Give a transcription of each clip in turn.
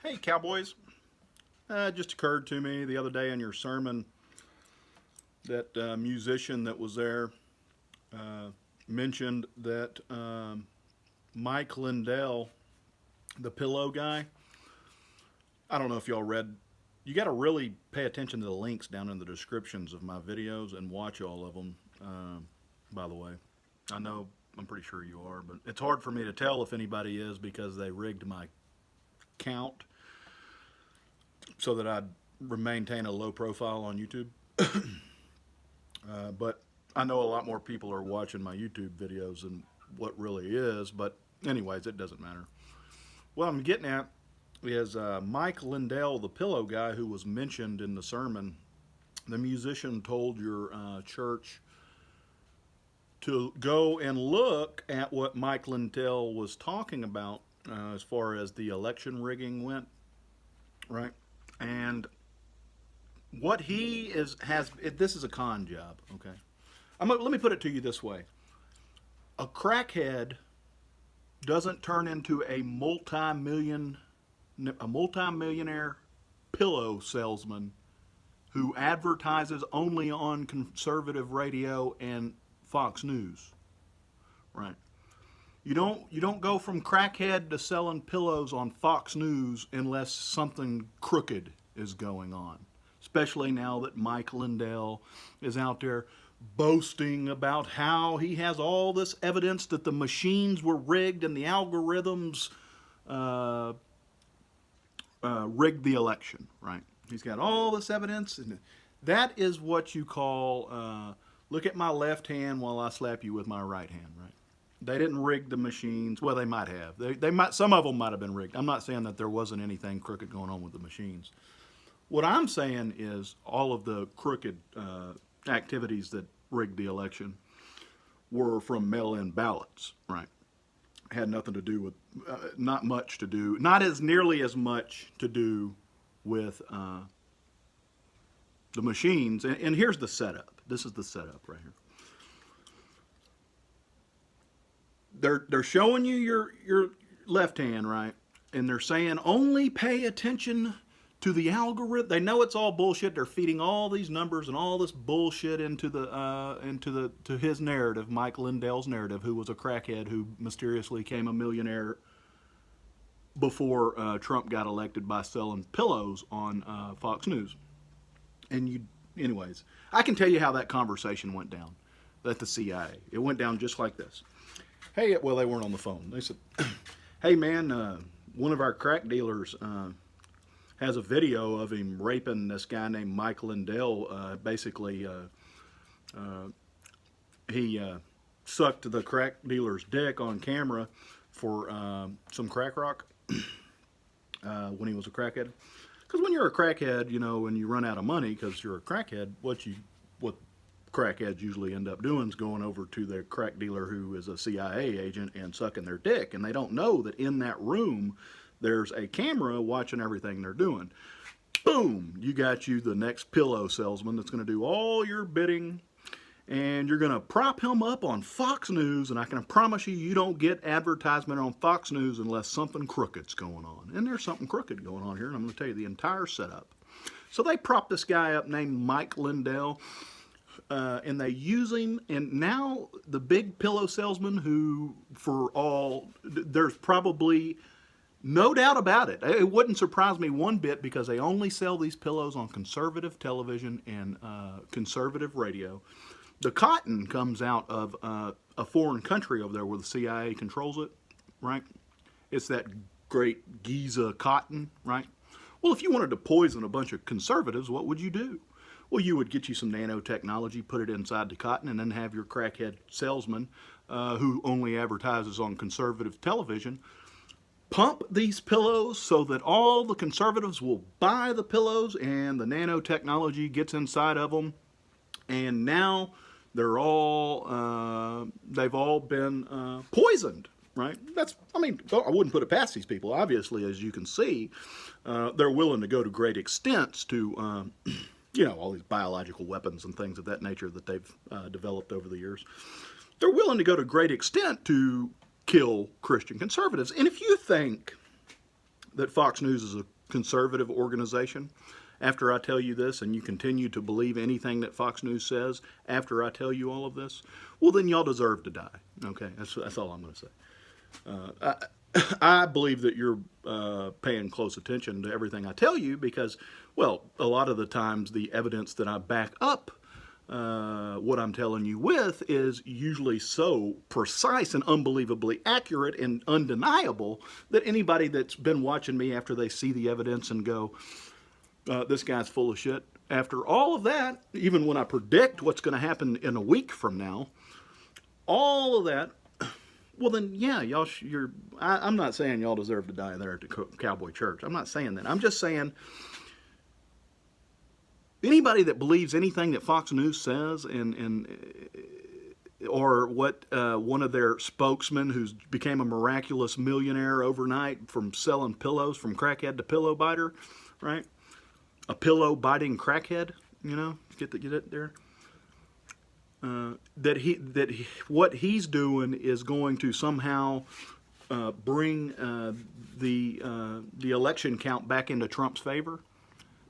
Hey, Cowboys. It just occurred to me the other day in your sermon that musician that was there mentioned that Mike Lindell, the pillow guy, I don't know if y'all read. You got to really pay attention to the links down in the descriptions of my videos and watch all of them, by the way. I know, I'm pretty sure you are, but it's hard for me to tell if anybody is because they rigged my count so that I'd maintain a low profile on YouTube. But I know a lot more people are watching my YouTube videos than what really is. But anyways, it doesn't matter. What I'm getting at is Mike Lindell, the pillow guy who was mentioned in the sermon. The musician told your church to go and look at what Mike Lindell was talking about as far as the election rigging went, right? And what he this is a con job, okay? Let me put it to you this way. A crackhead doesn't turn into a multi-millionaire pillow salesman who advertises only on conservative radio and Fox News, right? You don't go from crackhead to selling pillows on Fox News unless something crooked is going on. Especially now that Mike Lindell is out there boasting about how he has all this evidence that the machines were rigged and the algorithms rigged the election, right? He's got all this evidence, and that is what you call look at my left hand while I slap you with my right hand, right? They didn't rig the machines. Well, they might have. They might. Some of them might have been rigged. I'm not saying that there wasn't anything crooked going on with the machines. What I'm saying is all of the crooked activities that rigged the election were from mail-in ballots, right? Had nothing to do with, not much to do, not as nearly as much to do with the machines. And here's the setup. This is the setup right here. They're showing you your left hand, right? And they're saying only pay attention to the algorithm. They know it's all bullshit. They're feeding all these numbers and all this bullshit into his narrative, Mike Lindell's narrative, who was a crackhead who mysteriously became a millionaire before Trump got elected by selling pillows on Fox News. And anyways, I can tell you how that conversation went down at the CIA. It went down just like this. Hey, well, they weren't on the phone. They said, hey, man, one of our crack dealers has a video of him raping this guy named Mike Lindell. Basically, he sucked the crack dealer's dick on camera for some crack rock when he was a crackhead. Because when you're a crackhead, you know, and you run out of money because you're a crackhead, what crackheads usually end up doing is going over to their crack dealer who is a CIA agent and sucking their dick. And they don't know that in that room there's a camera watching everything they're doing. Boom! You got you the next pillow salesman that's going to do all your bidding, and you're going to prop him up on Fox News, and I can promise you don't get advertisement on Fox News unless something crooked's going on. And there's something crooked going on here, and I'm going to tell you the entire setup. So they prop this guy up named Mike Lindell, and they use him, and now the big pillow salesman who, there's probably no doubt about it. It wouldn't surprise me one bit because they only sell these pillows on conservative television and conservative radio. The cotton comes out of a foreign country over there where the CIA controls it, right? It's that great Giza cotton, right? Well, if you wanted to poison a bunch of conservatives, what would you do? Well, you would get you some nanotechnology, put it inside the cotton, and then have your crackhead salesman who only advertises on conservative television pump these pillows so that all the conservatives will buy the pillows and the nanotechnology gets inside of them. And now they've all been poisoned, right? I wouldn't put it past these people. Obviously, as you can see, they're willing to go to great extents to, all these biological weapons and things of that nature that they've developed over the years. They're willing to go to great extent to kill Christian conservatives. And if you think that Fox News is a conservative organization, after I tell you this and you continue to believe anything that Fox News says after I tell you all of this, well, then y'all deserve to die. Okay, that's all I'm going to say. I believe that you're paying close attention to everything I tell you because, well, a lot of the times the evidence that I back up what I'm telling you with is usually so precise and unbelievably accurate and undeniable that anybody that's been watching me after they see the evidence and go, this guy's full of shit. After all of that, even when I predict what's going to happen in a week from now, all of that, well then, yeah, y'all. I'm not saying y'all deserve to die there at the Cowboy Church. I'm not saying that. I'm just saying anybody that believes anything that Fox News says, or what one of their spokesmen, who's became a miraculous millionaire overnight from selling pillows, from crackhead to pillow biter, right? A pillow biting crackhead, you know, get it there. What he's doing is going to somehow bring the election count back into Trump's favor.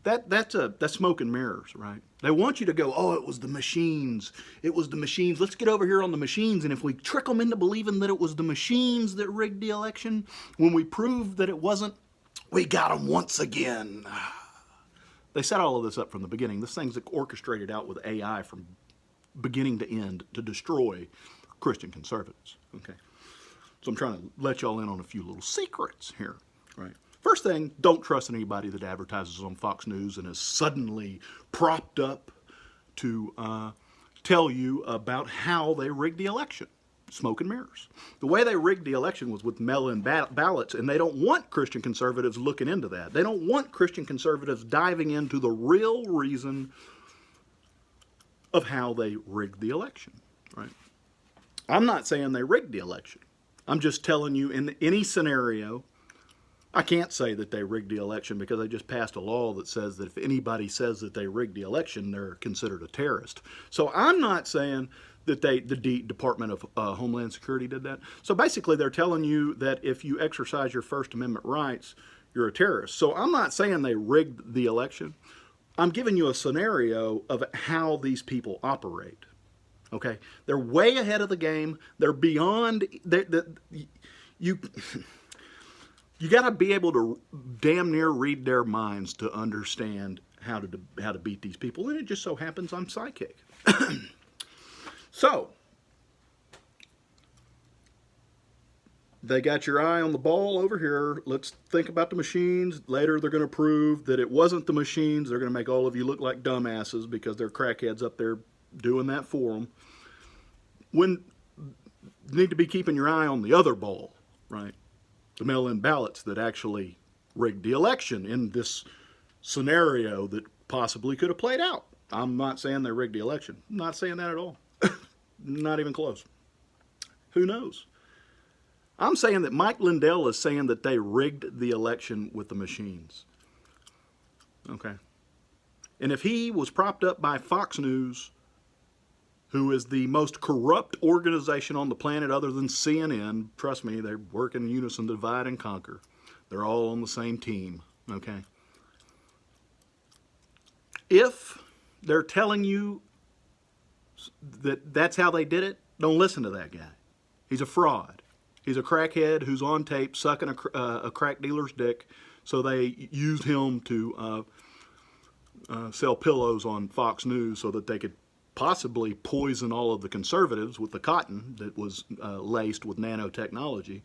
That's smoke and mirrors, right? They want you to go, oh, it was the machines. It was the machines. Let's get over here on the machines. And if we trick them into believing that it was the machines that rigged the election, when we prove that it wasn't, we got them once again. They set all of this up from the beginning. This thing's orchestrated out with AI from beginning to end to destroy Christian conservatives. Okay, so I'm trying to let y'all in on a few little secrets here, right? First thing, don't trust anybody that advertises on Fox News and is suddenly propped up to tell you about how they rigged the election. Smoke and mirrors. The way they rigged the election was with mail-in ballots, and they don't want Christian conservatives looking into that. They don't want Christian conservatives diving into the real reason of how they rigged the election, right? I'm not saying they rigged the election. I'm just telling you in any scenario, I can't say that they rigged the election because they just passed a law that says that if anybody says that they rigged the election, they're considered a terrorist. So I'm not saying that the Department of Homeland Security did that. So basically they're telling you that if you exercise your First Amendment rights, you're a terrorist. So I'm not saying they rigged the election. I'm giving you a scenario of how these people operate. Okay? They're way ahead of the game. They're beyond... You got to be able to damn near read their minds to understand how to beat these people. And it just so happens I'm psychic. So, they got your eye on the ball over here. Let's think about the machines. Later, they're going to prove that it wasn't the machines. They're going to make all of you look like dumbasses because they're crackheads up there doing that for them. When you need to be keeping your eye on the other ball, right? The mail-in ballots that actually rigged the election in this scenario that possibly could have played out. I'm not saying they rigged the election. I'm not saying that at all. Not even close. Who knows? I'm saying that Mike Lindell is saying that they rigged the election with the machines. Okay. And if he was propped up by Fox News, who is the most corrupt organization on the planet other than CNN, trust me, they work in unison to divide and conquer. They're all on the same team. Okay. If they're telling you that that's how they did it, don't listen to that guy. He's a fraud. He's a crackhead who's on tape sucking a crack dealer's dick, so they used him to sell pillows on Fox News so that they could possibly poison all of the conservatives with the cotton that was laced with nanotechnology.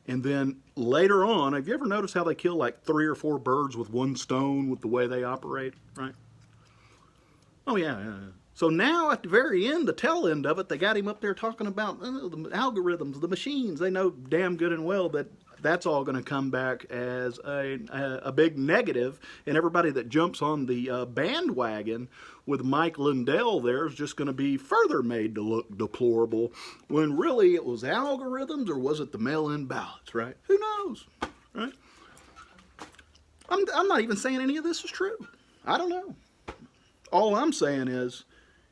And then later on, have you ever noticed how they kill like 3 or 4 birds with one stone with the way they operate, right? Oh, yeah. So now at the very end, the tail end of it, they got him up there talking about the algorithms, the machines. They know damn good and well that that's all going to come back as a big negative, and everybody that jumps on the bandwagon with Mike Lindell there is just going to be further made to look deplorable, when really it was algorithms, or was it the mail-in ballots, right? Who knows, right? I'm not even saying any of this is true. I don't know. All I'm saying is,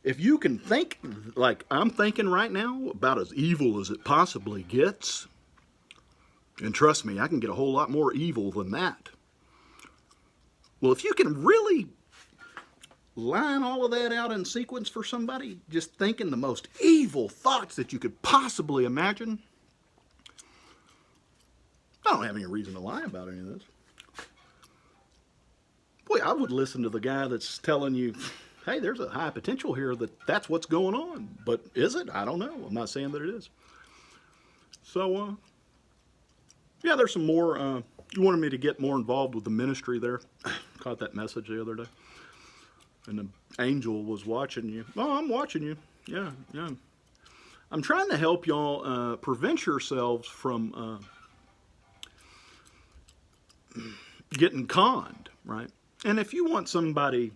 if you can think like I'm thinking right now, about as evil as it possibly gets, and trust me, I can get a whole lot more evil than that. Well, if you can really line all of that out in sequence for somebody, just thinking the most evil thoughts that you could possibly imagine, I don't have any reason to lie about any of this. Boy, I would listen to the guy that's telling you, hey, there's a high potential here that's what's going on. But is it? I don't know. I'm not saying that it is. So, yeah, there's some more. You wanted me to get more involved with the ministry there. Caught that message the other day. And the angel was watching you. Oh, I'm watching you. Yeah, yeah. I'm trying to help y'all prevent yourselves from getting conned, right? And if you want somebody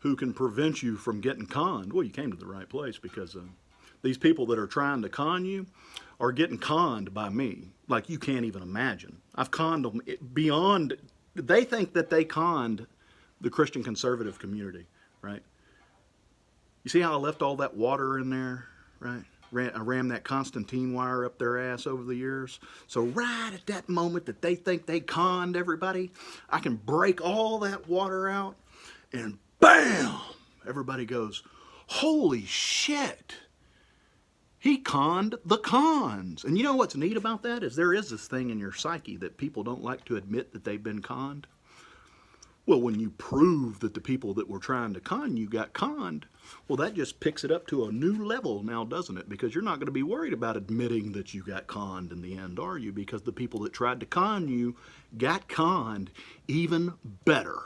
who can prevent you from getting conned, well, you came to the right place, because these people that are trying to con you are getting conned by me like you can't even imagine. I've conned them beyond, they think that they conned the Christian conservative community, right? You see how I left all that water in there, right? I rammed that Constantine wire up their ass over the years. So right at that moment that they think they conned everybody, I can break all that water out, and bam! Everybody goes, holy shit! He conned the cons. And you know what's neat about that is there is this thing in your psyche that people don't like to admit that they've been conned. Well, when you prove that the people that were trying to con you got conned, well, that just picks it up to a new level now, doesn't it? Because you're not going to be worried about admitting that you got conned in the end, are you? Because the people that tried to con you got conned even better.